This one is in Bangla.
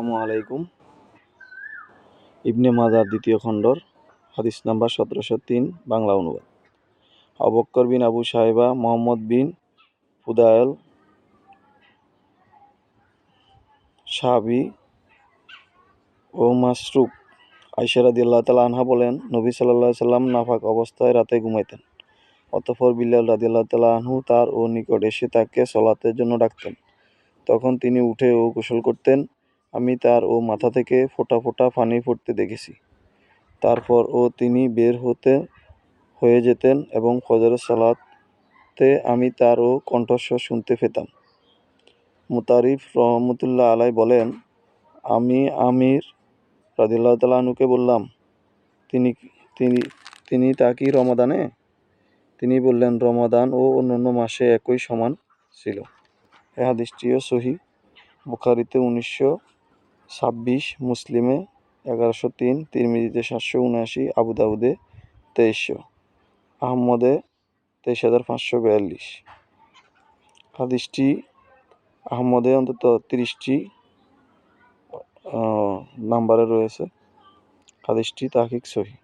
আসসালামু আলাইকুম। ইবনে মাজাহ দ্বিতীয় খণ্ডর হাদিস নাম্বার 1703 বাংলা অনুবাদ। আবু বকর বিন আবু শাইবা, মুহাম্মদ বিন ফুদায়েল, সাহাবী ও মাসরুক আয়েশা রাদিয়াল্লাহু তাআলা আনহা বলেন, নবী সাল্লাল্লাহু আলাইহি সাল্লাম নাফাক অবস্থায় রাতে ঘুমাইতেন। অতঃপর বিলাল রাদিয়াল্লাহু তাআলা আনহু তার নিকট এসে তাকে সলাতের জন্য ডাকতেন। তখন তিনি উঠে গোসল করতেন। আমি তার মাথা থেকে ফোঁটা ফোঁটা পানি পড়তে দেখেছি। তারপর তিনি বের হয়ে যেতেন এবং ফজরের সালাতে আমি তার কণ্ঠস্বর শুনতে পেতাম। মুতারিফ রহমতুল্লাহ আলাই বলেন, আমি আমির রাদিয়াল্লাহু তাআলা আনহুকে বললাম, তিনি তা কি রমাদানে? তিনি বললেন, রমাদান ও অন্যান্য মাসে একই সমান ছিল। এ হাদিসটিও সহিহ। বুখারীতে 1926, মুসলিমে 1103, তিরমিজিতে 779, আবু দাউদে 2300, আহমদে 23542। হাদিসটি আহমদে অন্তত 30টি নাম্বারে রয়েছে। হাদিসটি তাহকিক সহিহ।